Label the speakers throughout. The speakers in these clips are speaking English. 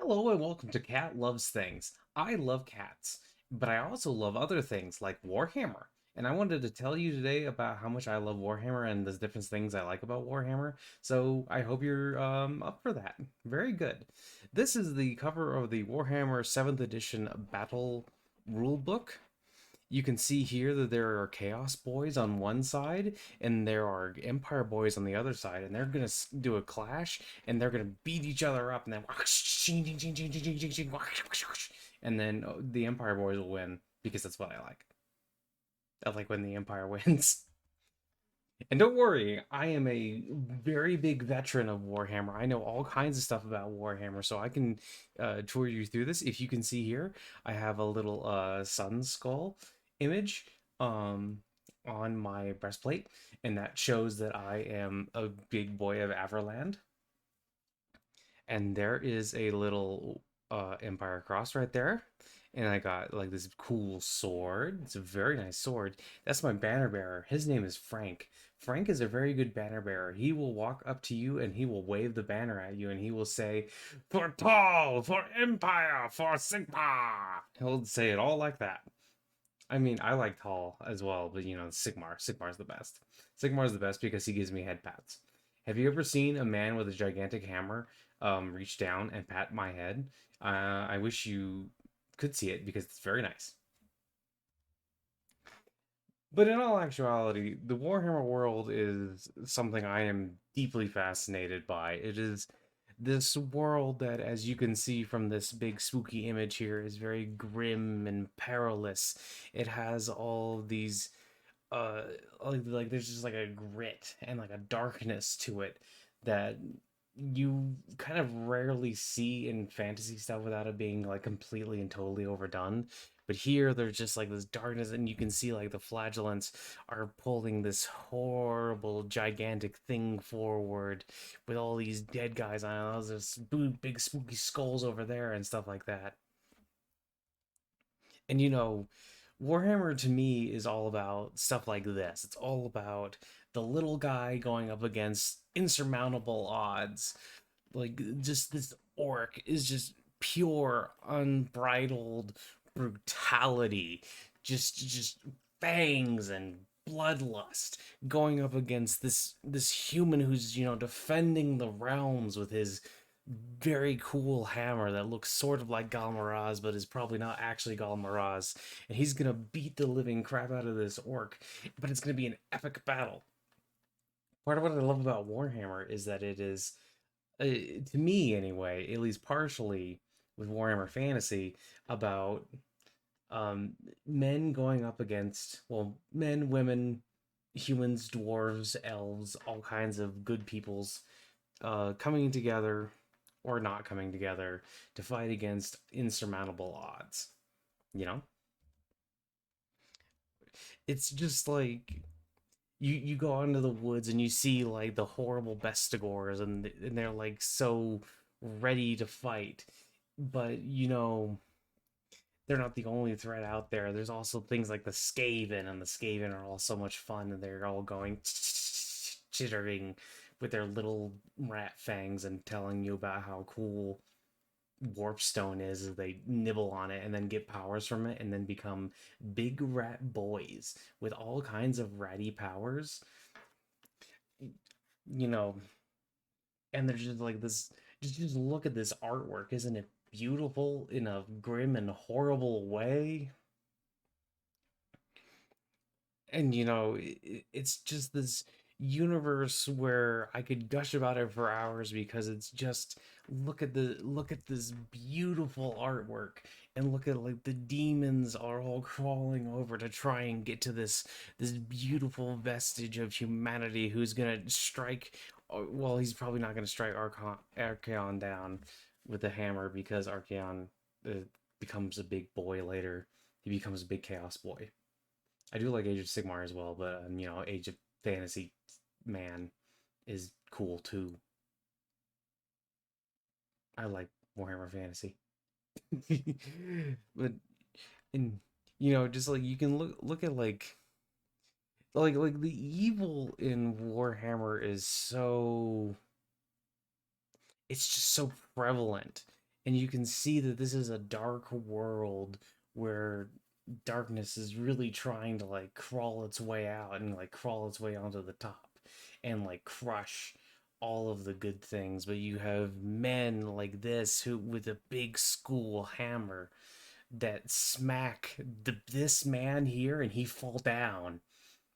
Speaker 1: Hello and welcome to Cat Loves Things. I love cats, but I also love other things like Warhammer. And I wanted to tell you today about how much I love Warhammer and the different things I like about Warhammer. So I hope you're up for that. Very good. This is the cover of the Warhammer 7th edition Battle Rulebook. You can see here that there are Chaos Boys on one side and there are Empire Boys on the other side, and they're gonna do a clash and they're gonna beat each other up, and then and then the Empire Boys will win because that's what I like. I like when the Empire wins. And don't worry, I am a very big veteran of Warhammer. I know all kinds of stuff about Warhammer, so I can tour you through this. If you can see here, I have a little sun skull image on my breastplate, and that shows that I am a big boy of Averland. And there is a little Empire cross right there. And I got like this cool sword. It's a very nice sword. That's my banner bearer. His name is Frank. Frank is a very good banner bearer. He will walk up to you and he will wave the banner at you and he will say, "For Tall, for Empire, for Sigmar." He'll say it all like that. I mean, I like Tall as well, but Sigmar. Sigmar's the best. Sigmar's the best because he gives me head pats. Have you ever seen a man with a gigantic hammer reach down and pat my head? I wish you could see it because it's very nice. But in all actuality, the Warhammer world is something I am deeply fascinated by. It is this world that, as you can see from this big spooky image here, is very grim and perilous. It has all these uh like there's just like a grit and like a darkness to it that you kind of rarely see in fantasy stuff without it being like completely and totally overdone. But here there's just like this darkness, and you can see like the flagellants are pulling this horrible gigantic thing forward with all these dead guys on it. There's big spooky skulls over there and stuff like that. And Warhammer to me is all about stuff like this. It's all about the little guy going up against insurmountable odds. Like, just this orc is just pure, unbridled brutality. Just fangs and bloodlust going up against this human who's, defending the realms with his very cool hammer that looks sort of like Galmaraz, but is probably not actually Galmaraz. And he's gonna beat the living crap out of this orc, but it's gonna be an epic battle. Part of what I love about Warhammer is that it is, to me anyway, at least partially with Warhammer Fantasy, about um, men going up against, well, men, women, humans, dwarves, elves, all kinds of good peoples coming together or not coming together to fight against insurmountable odds. You know, it's just like you go out into the woods and you see like the horrible bestigors, and they're like so ready to fight, but they're not the only threat out there. There's also things like the Skaven, and the Skaven are all so much fun, and they're all going chittering with their little rat fangs and telling you about how cool warpstone is as they nibble on it and then get powers from it and then become big rat boys with all kinds of ratty powers. you know and they're just like this. Just look at this artwork. Isn't it beautiful in a grim and horrible way? And it's just this universe where I could gush about it for hours because it's just, look at this beautiful artwork, and look at like the demons are all crawling over to try and get to this beautiful vestige of humanity who's gonna strike. Well, he's probably not gonna strike Archaon down with a hammer because Archaon uh, becomes a big boy later. He becomes a big chaos boy. I do like Age of Sigmar as well, but Age of Fantasy Man is cool too. I like Warhammer Fantasy, but and just like you can look at like the evil in Warhammer is so, it's just so prevalent. and you can see that this is a dark world where darkness is really trying to like crawl its way out and like crawl its way onto the top and like crush all of the good things. But you have men like this who with a big school hammer that smack this man here and he fall down,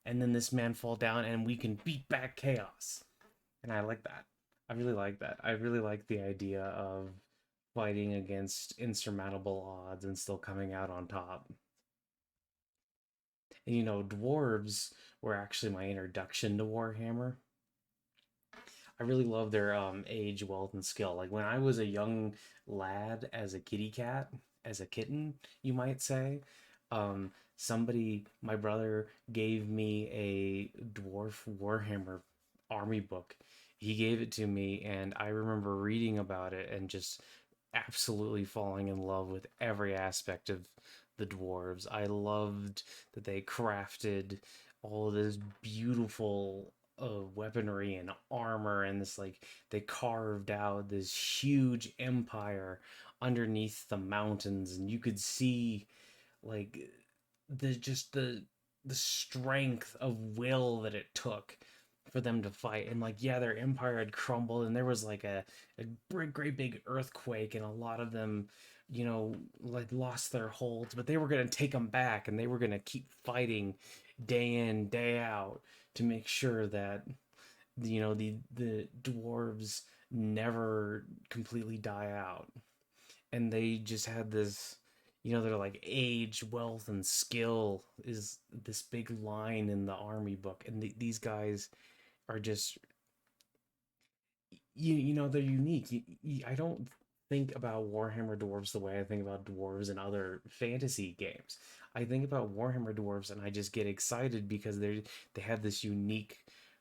Speaker 1: and then this man fall down and we can beat back chaos. And I like that. I really like that. I really like the idea of fighting against insurmountable odds and still coming out on top. And dwarves were actually my introduction to Warhammer. I really love their age, wealth, and skill. Like when I was a young lad, as a kitty cat, as a kitten, you might say, my brother gave me a dwarf Warhammer army book. He gave it to me, and I remember reading about it and just absolutely falling in love with every aspect of the dwarves. I loved that they crafted all of this beautiful weaponry and armor, and this like they carved out this huge empire underneath the mountains, and you could see like the strength of will that it took for them to fight. And like, yeah, their empire had crumbled and there was like a great big earthquake, and a lot of them like lost their holds, but they were going to take them back, and they were going to keep fighting day in day out to make sure that the dwarves never completely die out. And they just had this, they're like age, wealth, and skill is this big line in the army book, and these guys are just they're unique. I don't think about Warhammer dwarves the way I think about dwarves in other fantasy games. I think about Warhammer dwarves and I just get excited because they have this unique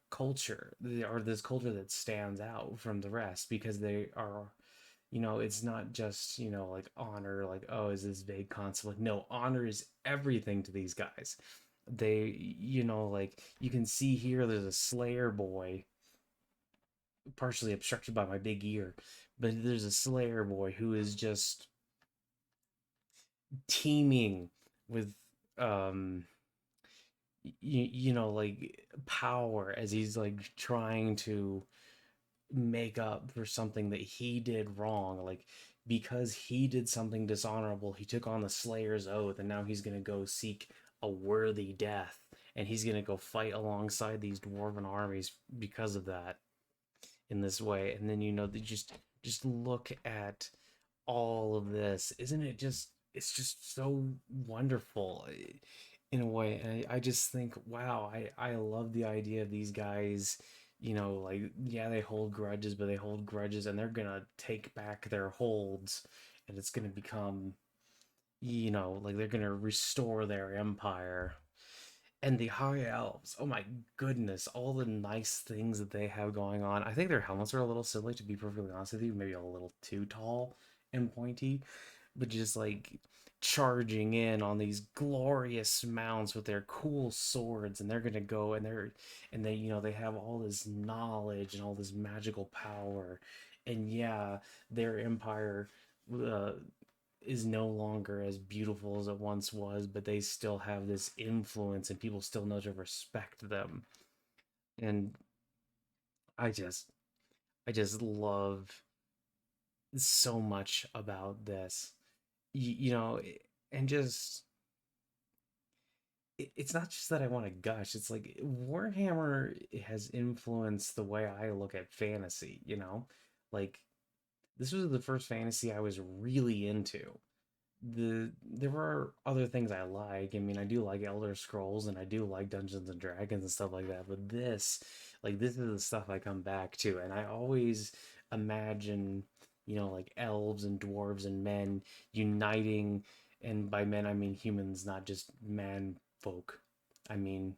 Speaker 1: culture. They are this culture that stands out from the rest because they are, it's not just, like honor, like, oh, is this vague concept? Like, no, honor is everything to these guys. They, like you can see here, there's a Slayer boy, partially obstructed by my big ear, but there's a Slayer boy who is just teeming with, um, like power as he's like trying to make up for something that he did wrong. Like, because he did something dishonorable, he took on the Slayer's oath, and now he's gonna go seek a worthy death, and he's gonna go fight alongside these dwarven armies because of that in this way. And then they just look at all of this. Isn't it just it's just so wonderful, in a way. And I just think, wow, I love the idea of these guys, like, yeah, they hold grudges, but they hold grudges and they're gonna take back their holds, and it's gonna become, like they're gonna restore their empire. And the high elves, oh my goodness, all the nice things that they have going on. I think their helmets are a little silly, to be perfectly honest with you, maybe a little too tall and pointy, but just like charging in on these glorious mounts with their cool swords, and they're gonna go and they they have all this knowledge and all this magical power. And yeah, their empire uh, is no longer as beautiful as it once was, but they still have this influence and people still know to respect them. And I just I just love so much about this. And just it's not just that I want to gush. It's like Warhammer has influenced the way I look at fantasy, Like, this was the first fantasy I was really into. There were other things I like. I mean, I do like Elder Scrolls and I do like Dungeons and Dragons and stuff like that, but this is the stuff I come back to, and I always imagine, like elves and dwarves and men uniting, and by men I mean humans, not just man folk. I mean,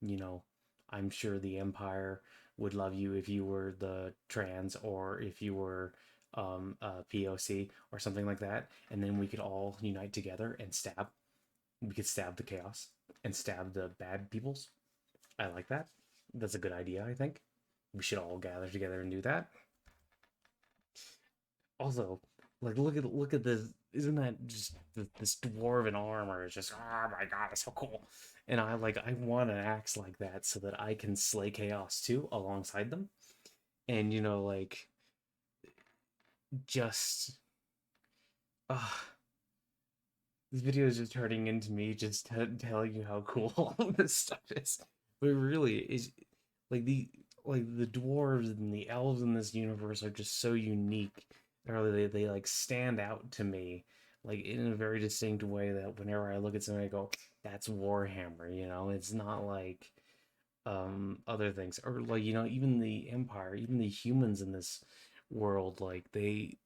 Speaker 1: you know, I'm sure the Empire would love you if you were the trans, or if you were POC or something like that, and then we could all unite together and stab. We could stab the chaos and stab the bad peoples. I like that. That's a good idea, I think. We should all gather together and do that. Also, Like look at this. Isn't that just this dwarven armor? It's just oh my god, it's so cool. And I want an axe like that so that I can slay chaos too alongside them. And just uh this video is just turning into me just telling you how cool all of this stuff is. But it really is like the dwarves and the elves in this universe are just so unique. They like stand out to me like in a very distinct way that whenever I look at somebody I go, that's Warhammer, you know? It's not like other things. Or like, even the Empire, even the humans in this world, like they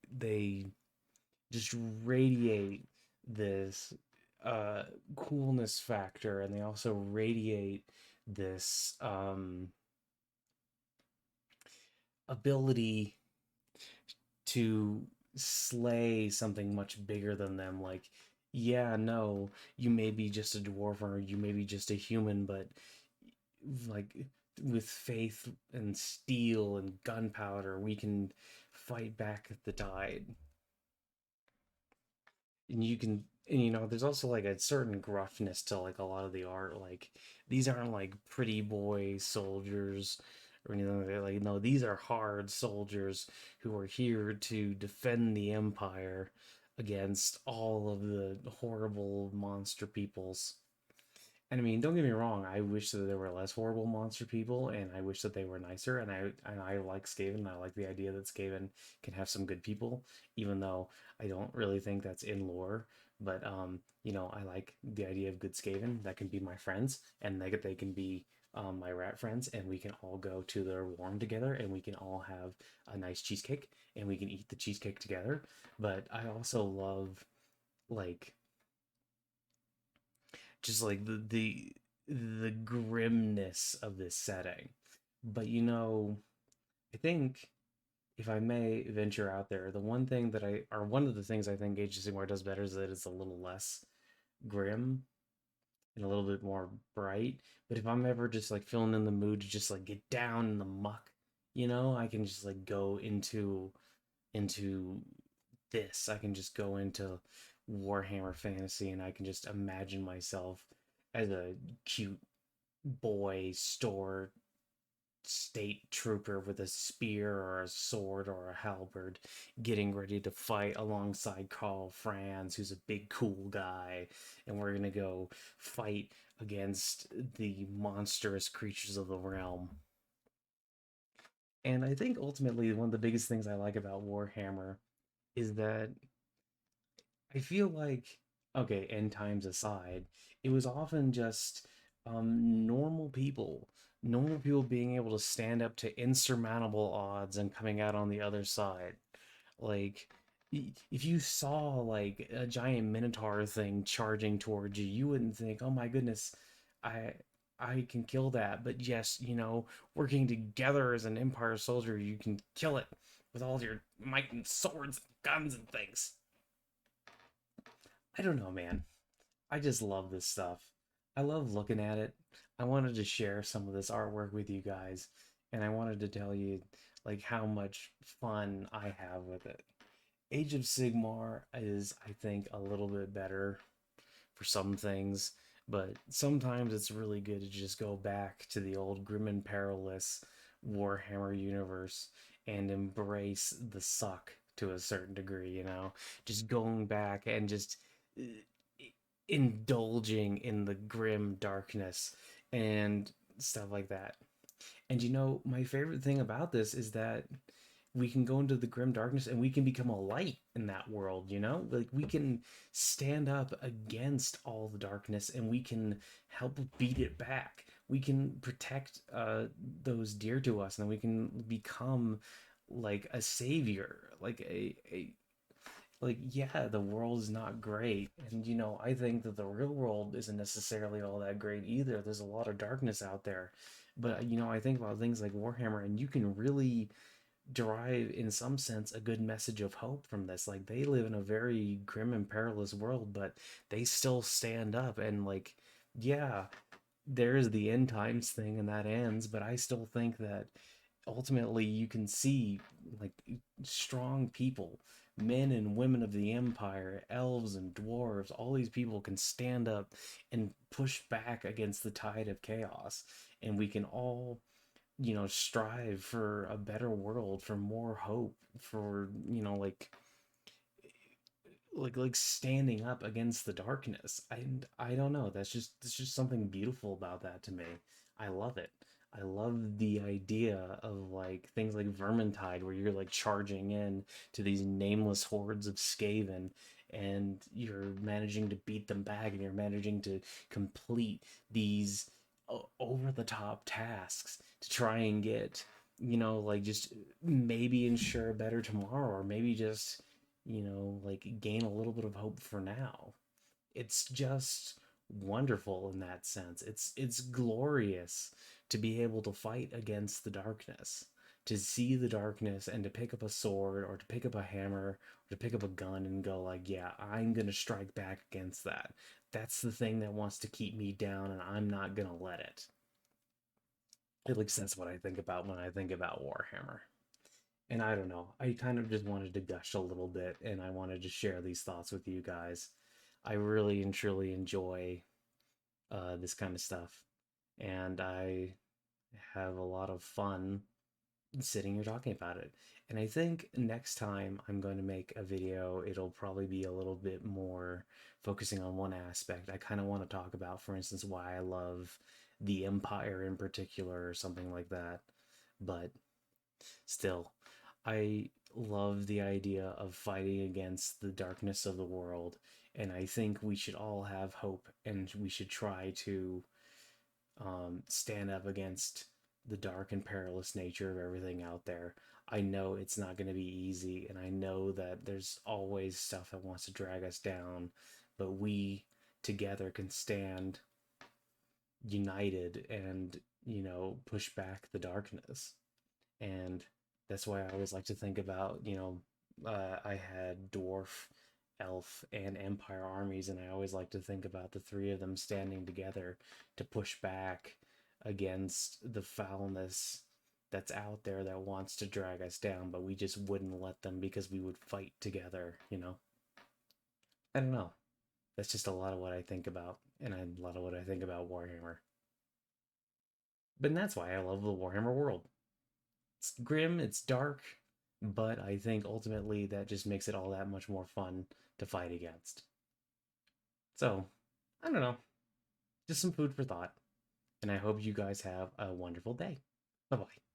Speaker 1: just radiate this uh coolness factor, and they also radiate this ability to slay something much bigger than them. Like, yeah, no, you may be just a dwarf or you may be just a human, but like with faith and steel and gunpowder, we can fight back the tide. And you can, and there's also like a certain gruffness to like a lot of the art. Like, these aren't like pretty boy soldiers or anything like that. Like, no, these are hard soldiers who are here to defend the empire against all of the horrible monster peoples. And I mean, don't get me wrong. I wish that there were less horrible monster people, and I wish that they were nicer. And I like Skaven. I like the idea that Skaven can have some good people, even though I don't really think that's in lore. But I like the idea of good Skaven that can be my friends, and they can be my rat friends, and we can all go to their warm together, and we can all have a nice cheesecake, and we can eat the cheesecake together. But I also love like just like the grimness of this setting. But I think if I may venture out there, the one thing that or one of the things I think Age of Sigmar does better is that it's a little less grim and a little bit more bright. But if I'm ever just like feeling in the mood to just like get down in the muck, I can just like go into this. I can just go into Warhammer Fantasy and I can just imagine myself as a cute boy store state trooper with a spear or a sword or a halberd getting ready to fight alongside Carl Franz, who's a big cool guy, and we're gonna go fight against the monstrous creatures of the realm. And I think ultimately one of the biggest things I like about Warhammer is that I feel like, okay, end times aside, it was often just normal people being able to stand up to insurmountable odds and coming out on the other side. Like, if you saw like a giant minotaur thing charging towards you, you wouldn't think, "Oh my goodness, I I can kill that." But yes, working together as an Empire soldier, you can kill it with all your might and swords, and guns, and things. I don't know, man. I just love this stuff. I love looking at it. I wanted to share some of this artwork with you guys, and I wanted to tell you like how much fun I have with it. Age of Sigmar is, I think, a little bit better for some things, but sometimes it's really good to just go back to the old grim and perilous Warhammer universe and embrace the suck to a certain degree, just going back and just uh, indulging in the grim darkness and stuff like that. And my favorite thing about this is that we can go into the grim darkness and we can become a light in that world, Like we can stand up against all the darkness and we can help beat it back. We can protect those dear to us, and then we can become like a savior, like a like, yeah, the world is not great. And I think that the real world isn't necessarily all that great either. There's a lot of darkness out there. But I think about things like Warhammer, and you can really derive in some sense a good message of hope from this. Like, they live in a very grim and perilous world, but they still stand up. And like, yeah, there's the end times thing and that ends, but I still think that ultimately you can see like strong people, men and women of the empire, elves and dwarves, all these people can stand up and push back against the tide of chaos, and we can all, strive for a better world, for more hope, for, like standing up against the darkness. And I don't know, that's just something beautiful about that to me. I love it. I love the idea of like things like Vermintide, where you're like charging in to these nameless hordes of Skaven, and you're managing to beat them back, and you're managing to complete these over the top tasks to try and get, like just maybe ensure a better tomorrow, or maybe just, like gain a little bit of hope for now. It's just wonderful in that sense. It's glorious to be able to fight against the darkness, to see the darkness and to pick up a sword or to pick up a hammer or to pick up a gun and go like, yeah, I'm going to strike back against that. That's the thing that wants to keep me down, and I'm not going to let it. At least that's what I think about when I think about Warhammer. And I don't know, I kind of just wanted to gush a little bit, and I wanted to share these thoughts with you guys. I really and truly enjoy this kind of stuff, and I have a lot of fun sitting here talking about it. And I think next time I'm going to make a video, it'll probably be a little bit more focusing on one aspect. I kind of want to talk about, for instance, why I love the Empire in particular, or something like that. But still, I love the idea of fighting against the darkness of the world, and I think we should all have hope, and we should try to stand up against the dark and perilous nature of everything out there. I know it's not going to be easy, and I know that there's always stuff that wants to drag us down, but we together can stand united and, push back the darkness. And that's why I always like to think about, I had dwarf, elf, and empire armies, and I always like to think about the three of them standing together to push back against the foulness that's out there that wants to drag us down, but we just wouldn't let them because we would fight together. I don't know. That's just a lot of what I think about, and a lot of what I think about Warhammer. But that's why I love the Warhammer world. It's grim, it's dark, but I think ultimately that just makes it all that much more fun to fight against. So, I don't know, just some food for thought, and I hope you guys have a wonderful day. Bye bye.